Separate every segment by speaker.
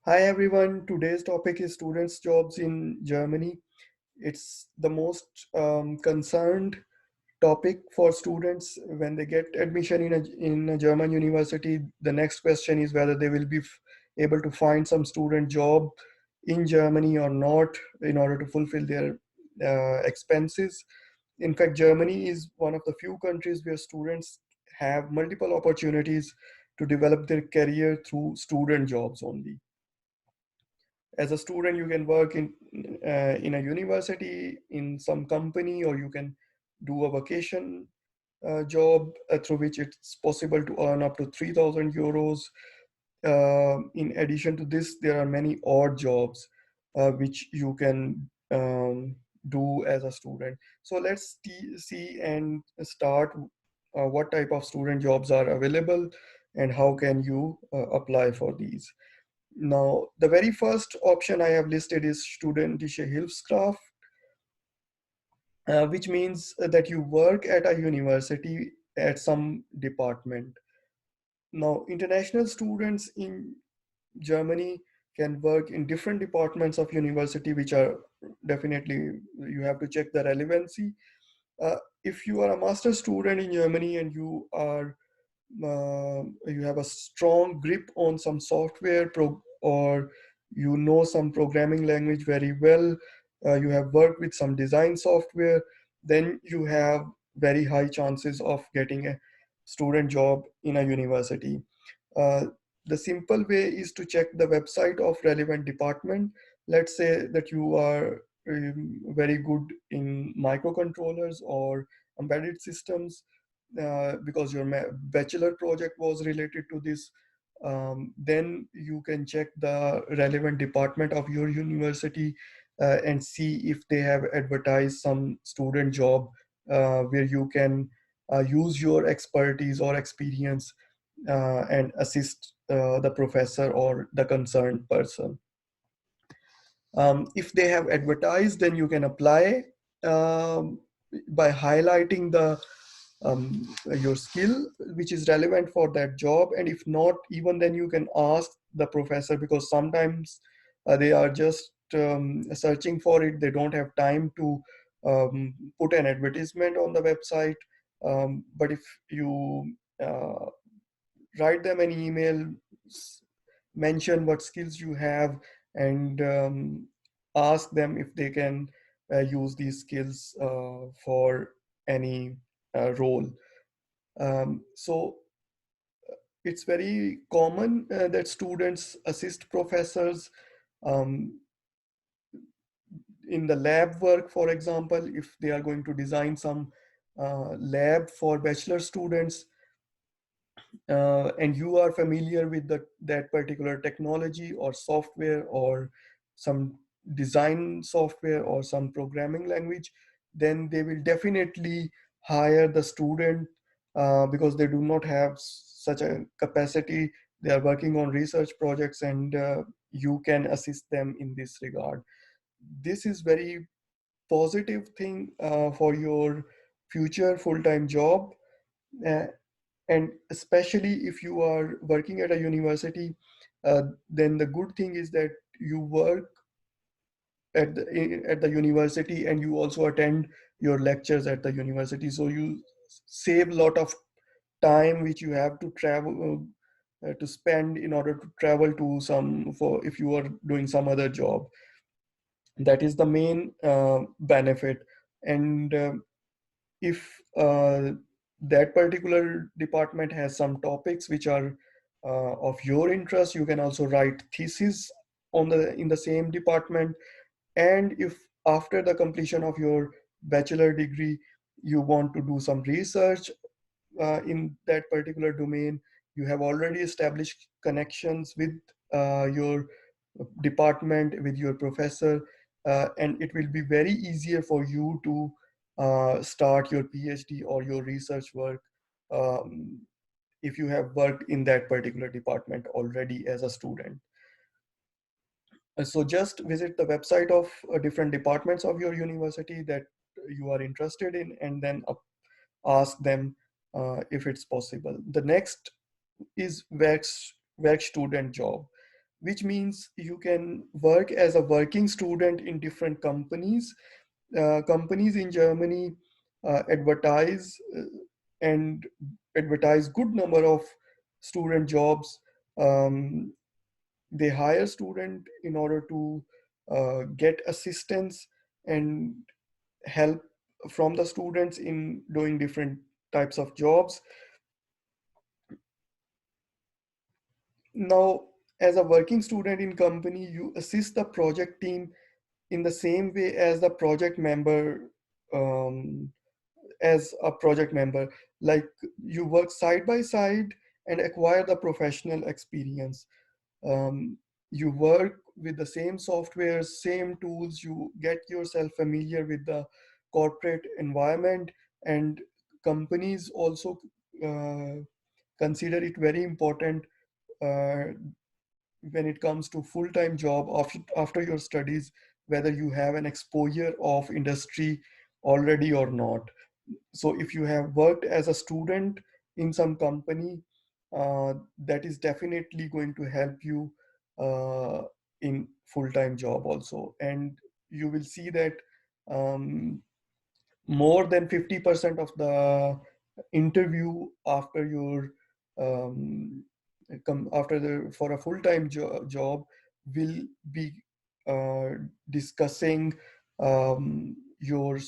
Speaker 1: Hi everyone, today's topic is students' jobs in Germany. It's the most concerned topic for students when they get admission in a German university. The next question is whether they will be able to find some student job in Germany or not in order to fulfill their expenses. In fact, Germany is one of the few countries where students have multiple opportunities to develop their career through student jobs only. As a student you can work in a university, in some company, or you can do a vacation job through which it's possible to earn up to 3,000 euros. In addition to this, there are many odd jobs which you can do as a student. So let's see and start what type of student jobs are available and how can you apply for these. Now, the very first option I have listed is Studentische Hilfskraft, which means that you work at a university at some department. Now, international students in Germany can work in different departments of university, which are definitely, you have to check the relevancy. Uh, if you are a master student in Germany and you have a strong grip on some software or you know some programming language very well, you have worked with some design software, then you have very high chances of getting a student job in a university. uh, the simple way is to check the website of relevant department. Let's say that you are very good in microcontrollers or embedded systems, because your bachelor project was related to this. Then you can check the relevant department of your university and see if they have advertised some student job where you can use your expertise or experience and assist the professor or the concerned person. If they have advertised, then you can apply um, by highlighting your skill which is relevant for that job. And if not, even then you can ask the professor, because sometimes they are just searching for it. They don't have time to put an advertisement on the website. But if you write them an email, mention what skills you have, and ask them if they can use these skills for any role. So it's very common that students assist professors um, in the lab work. For example, if they are going to design some lab for bachelor students, and you are familiar with that particular technology or software or some design software or some programming language, then they will definitely hire the student, because they do not have such a capacity. They are working on research projects, and you can assist them in this regard. This is very positive thing for your future full-time job. Uh, and especially if you are working at a university, then the good thing is that you work at the university and you also attend your lectures at the university, so you save a lot of time which you have to travel to spend in order to travel to some, for if you are doing some other job. That is the main benefit. And if that particular department has some topics which are of your interest, you can also write thesis on the in the same department. And if after the completion of your bachelor degree you want to do some research in that particular domain, you have already established connections with your department, with your professor, and it will be very easier for you to start your PhD or your research work um, if you have worked in that particular department already as a student. So just visit the website of different departments of your university that you are interested in, and then ask them if it's possible. The next is Werkstudent job, which means you can work as a working student in different companies. Companies in Germany advertise and advertise good number of student jobs. Um, they hire student in order to get assistance and help from the students in doing different types of jobs. Now, as a working student in company, you assist the project team in the same way as the project member, um, as a project member. Like, you work side by side and acquire the professional experience. um, you work with the same software, same tools, you get yourself familiar with the corporate environment. And companies also uh, consider it very important uh, when it comes to full-time job after your studies, whether you have an exposure of industry already or not. So if you have worked as a student in some company, that is definitely going to help you uh, in full-time job also. And you will see that um, more than 50% of the interview after your um, after the for a full-time job will be uh, discussing your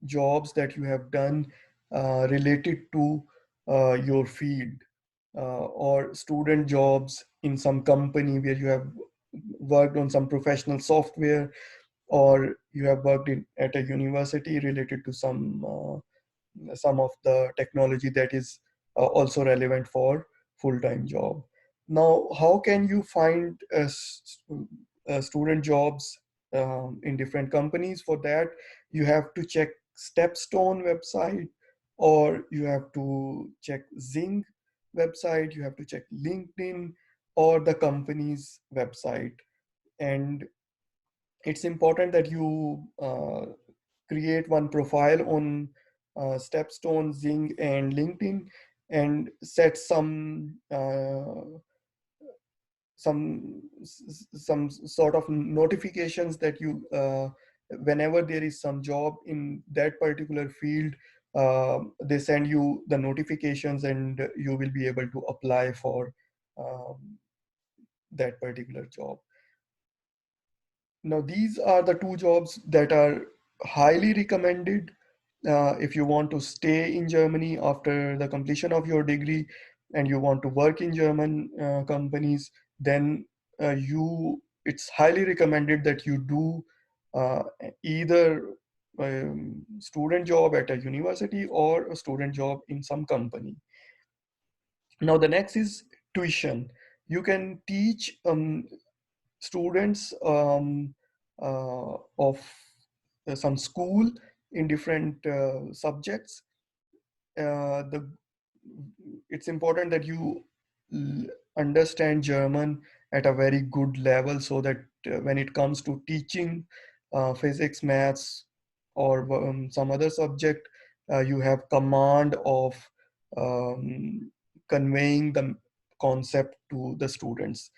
Speaker 1: jobs that you have done related to your field, or student jobs in some company where you have worked on some professional software, or you have worked at a university related to some of the technology that is also relevant for full-time job. Now, how can you find student jobs in different companies? For that, you have to check Stepstone website, or you have to check Zing website, you have to check LinkedIn or the company's website. And it's important that you create one profile on Stepstone, Zing, and LinkedIn, and set some sort of notifications that you whenever there is some job in that particular field, they send you the notifications, and you will be able to apply for um, that particular job. Now, these are the two jobs that are highly recommended if you want to stay in Germany after the completion of your degree and you want to work in German companies. Then it's highly recommended that you do uh, either student job at a university or a student job in some company. Now, the next is tuition. You can teach students of some school in different subjects. The It's important that you l- understand German at a very good level, so that when it comes to teaching physics, maths, or some other subject, you have command of um, conveying the concept to the students.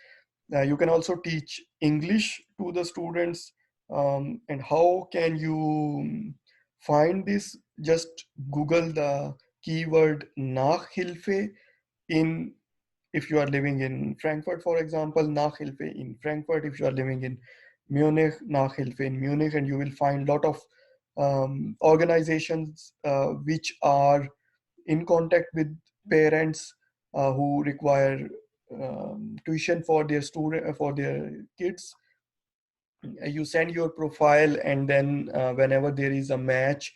Speaker 1: You can also teach English to the students. And how can you find this? Just Google the keyword Nachhilfe in, if you are living in Frankfurt, for example, Nachhilfe in Frankfurt. If you are living in Munich, Nachhilfe in Munich, and you will find a lot of organizations which are in contact with parents who require tuition for their for their kids. You send your profile, and then whenever there is a match,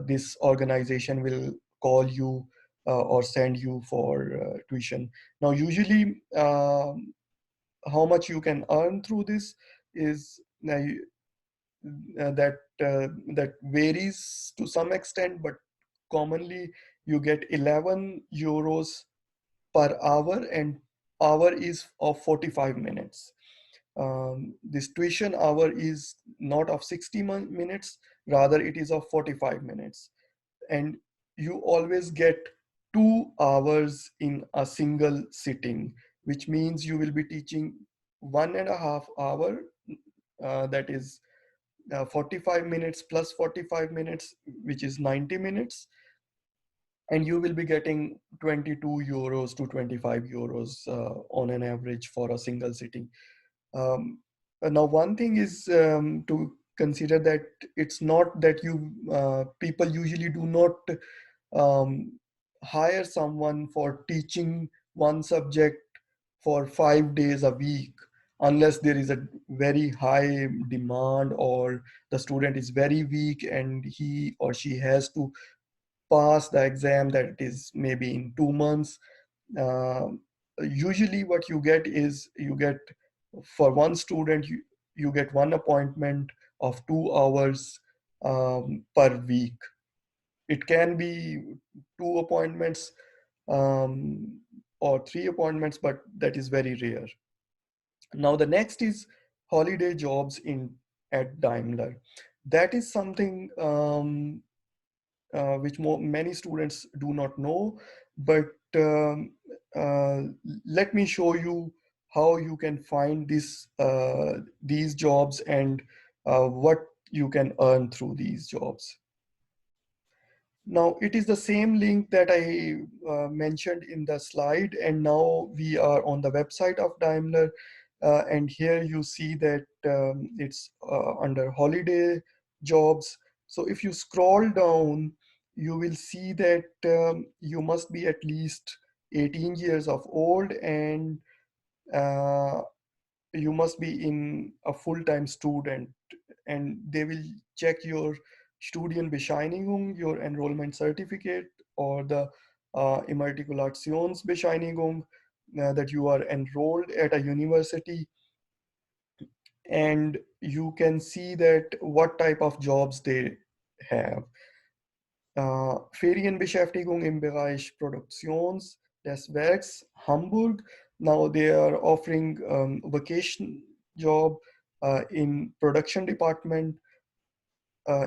Speaker 1: this organization will call you or send you for tuition. Now, usually, how much you can earn through this is that varies to some extent, but commonly you get 11 euros per hour, and hour is of 45 minutes. This tuition hour is not of 60 minutes, rather it is of 45 minutes. And you always get 2 hours in a single sitting, which means you will be teaching 1.5 hour, that is 45 minutes plus 45 minutes, which is 90 minutes, and you will be getting 22 euros to 25 euros on an average for a single sitting. Now, one thing is to consider that it's not that people usually do not um, hire someone for teaching one subject for 5 days a week unless there is a very high demand or the student is very weak and he or she has to pass the exam that is maybe in 2 months. um, Usually what you get is you get, for one student, you get one appointment of 2 hours per week. It can be two appointments or three appointments, but that is very rare. Now the next is holiday jobs in at Daimler. That is something which many students do not know, but um, uh, let me show you how you can find these jobs and what you can earn through these jobs. Now it is the same link that I mentioned in the slide, and now we are on the website of Daimler, and here you see that it's under holiday jobs. So if you scroll down, you will see that you must be at least 18 years of old, and uh, you must be in a full-time student, and they will check your Studienbescheinigung, your enrollment certificate, or the Immatrikulationsbescheinigung, that you are enrolled at a university, and you can see that what type of jobs they have. Ferienbeschäftigung im Bereich Produktions des Werks Hamburg. Now they are offering vacation job in production department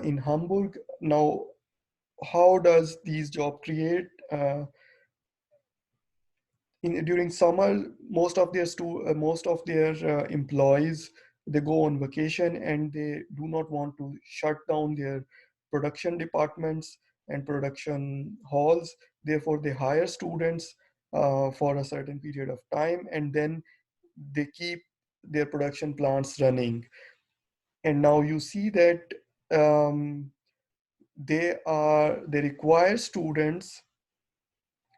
Speaker 1: in Hamburg. Now, how does these job create? During summer, most of their employees, they go on vacation and they do not want to shut down their production departments and production halls. Therefore, they hire students for a certain period of time, and then they keep their production plants running. And now you see that um, they require students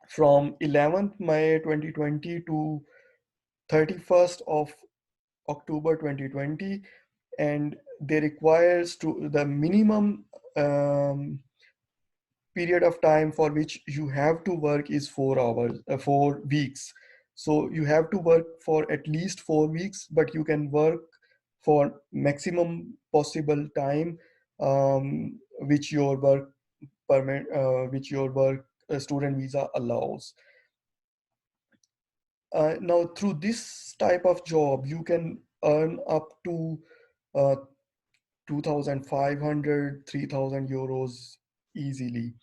Speaker 1: from 11th May 2020 to 31st of October 2020, and they require the minimum um, period of time for which you have to work is 4 hours, 4 weeks. So you have to work for at least 4 weeks, but you can work for maximum possible time which your work permit, which your work student visa allows. Now, through this type of job, you can earn up to uh, 2,500, 3,000 euros easily.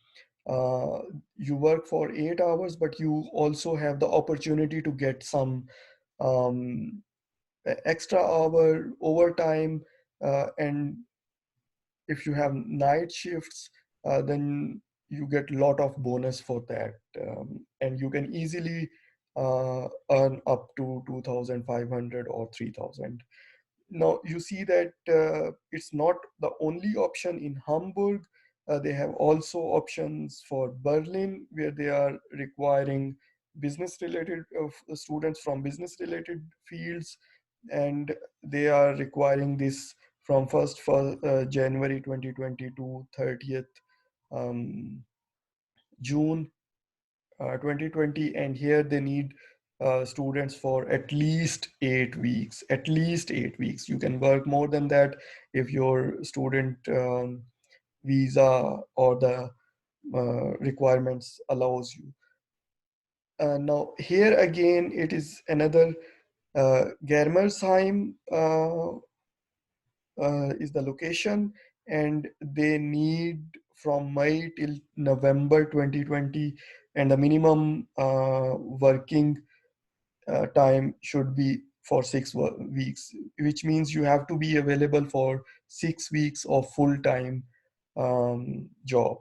Speaker 1: Uh, you work for 8 hours, but you also have the opportunity to get some um, extra hour overtime. And if you have night shifts, then you get a lot of bonus for that. And you can easily earn up to 2,500 or 3,000. Now you see that it's not the only option in Hamburg. They have also options for Berlin, where they are requiring business related students from business related fields, and they are requiring this from 1st for January 2020 to 30th um, June 2020, and here they need students for at least 8 weeks. At least 8 weeks. You can work more than that if your student visa or the requirements allows you. Now here again, it is another Germersheim is the location, and they need from May till November 2020, and the minimum working time should be for weeks, which means you have to be available for 6 weeks of full-time job.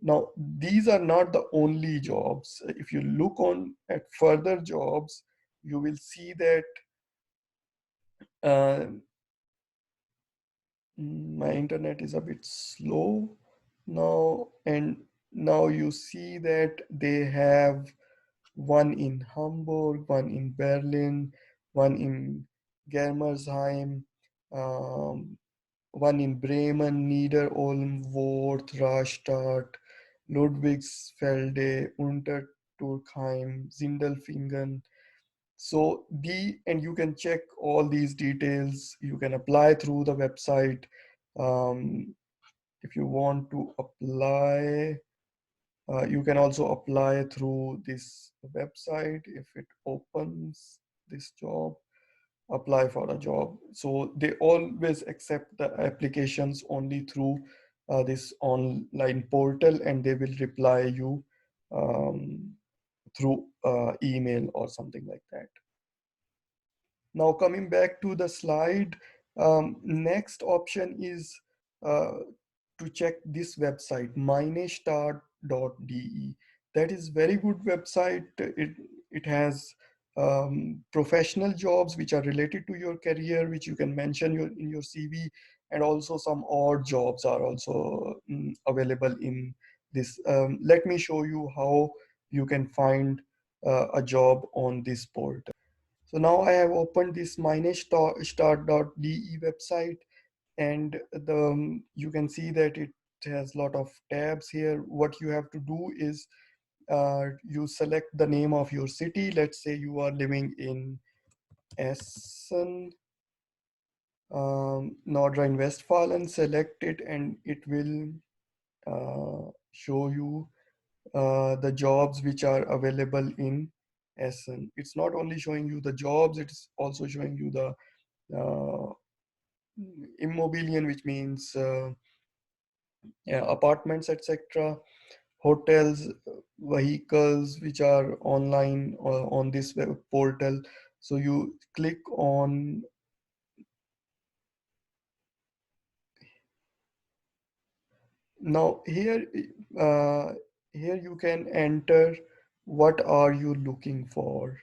Speaker 1: Now, these are not the only jobs. If you look on at further jobs, you will see that uh, my internet is a bit slow now, and now you see that they have one in Hamburg, one in Berlin, one in Germersheim, um, one in Bremen, Nieder-Ulm, Worth, Rastatt, Ludwigsfelde, Unterturkheim, Sindelfingen. So and you can check all these details. You can apply through the website. Um, if you want to apply, you can also apply through this website. If it opens this job, apply for a job. So they always accept the applications only through this online portal, and they will reply you um, through email or something like that. Now coming back to the slide, next option is uh, to check this website, minestart.de. That is very good website. It has professional jobs which are related to your career, which you can mention in your CV, and also some odd jobs are also available in this. Let me show you how you can find a job on this portal. So now I have opened this minestart.de website, and you can see that it has a lot of tabs here. What you have to do is you select the name of your city. Let's say you are living in Essen, Nordrhein-Westfalen. Select it, and it will show you the jobs which are available in Essen. It's not only showing you the jobs, it's also showing you the uh, immobilien, which means yeah, apartments, etc., hotels, vehicles, which are online or on this web portal. So you click on, now uh, here you can enter what are you looking for.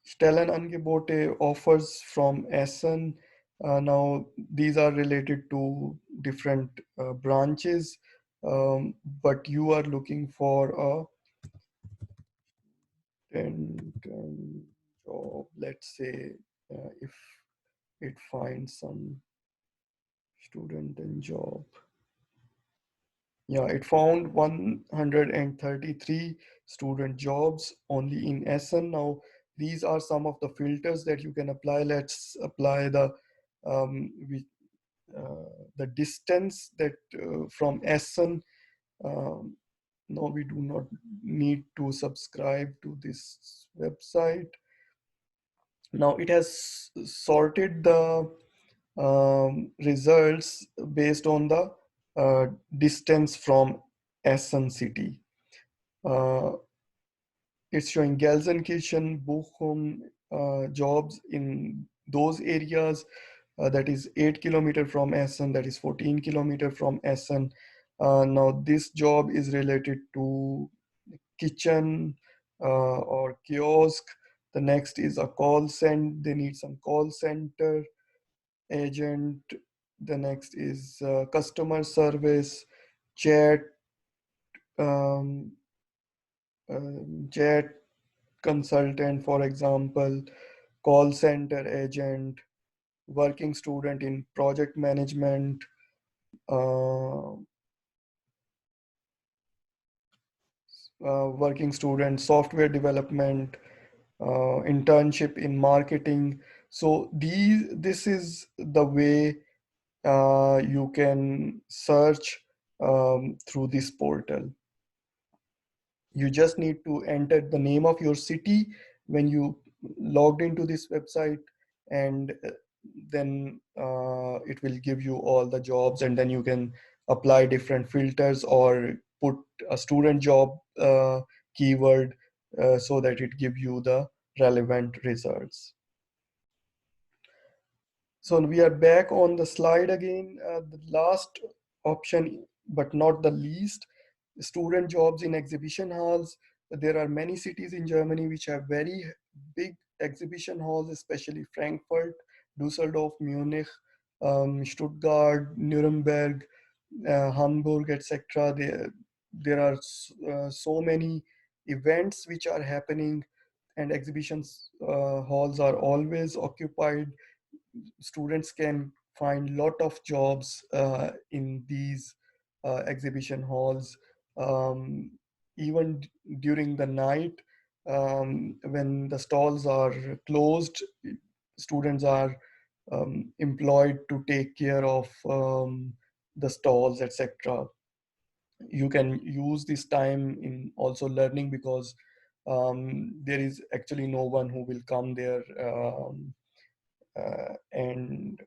Speaker 1: Stellenangebote offers from Essen. Now, these are related to different branches, but you are looking for a and job. Let's say if it finds some student and job. Yeah, it found 133 student jobs only in Essen. Now, these are some of the filters that you can apply. Let's apply um, we, the distance that from Essen. Um, no, we do not need to subscribe to this website. Now, it has sorted the results based on the distance from Essen city. Uh, it's showing Gelsenkirchen, Bochum jobs in those areas. That is 8 kilometers from Essen, that is 14 kilometers from Essen. Now this job is related to kitchen or kiosk. The next is a call center. They need some call center agent. The next is customer service, chat, um, chat consultant, for example, call center agent, working student in project management, working student software development, internship in marketing. So this is the way you can search through this portal. You just need to enter the name of your city when you logged into this website, and then it will give you all the jobs, and then you can apply different filters or put a student job keyword so that it give you the relevant results. So we are back on the slide again. The last option, but not the least, student jobs in exhibition halls. There are many cities in Germany which have very big exhibition halls, especially Frankfurt, Dusseldorf, Munich, Stuttgart, Nuremberg, Hamburg, etc. There are so many events which are happening, and exhibitions halls are always occupied. Students can find lot of jobs in these exhibition halls, um, even during the night, when the stalls are closed. Students are employed to take care of the stalls, etc. You can use this time in also learning, because there is actually no one who will come there, and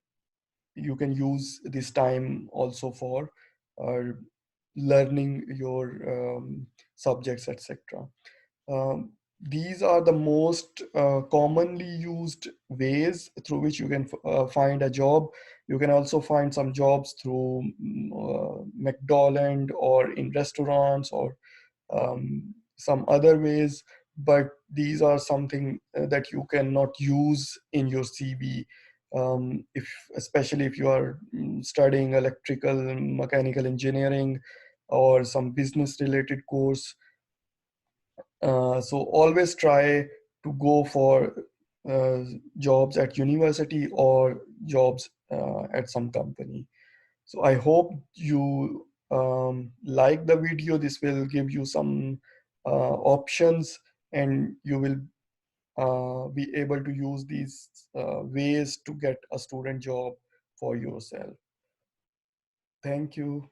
Speaker 1: you can use this time also for uh, learning your subjects, etc. Um, these are the most commonly used ways through which you can find a job. You can also find some jobs through McDonald's or in restaurants, or some other ways, but these are something that you cannot use in your CV, if especially if you are studying electrical and mechanical engineering or some business related course. So always try to go for uh, jobs at university or jobs at some company. So I hope you like the video. This will give you some options, and you will be able to use these ways to get a student job for yourself. Thank you.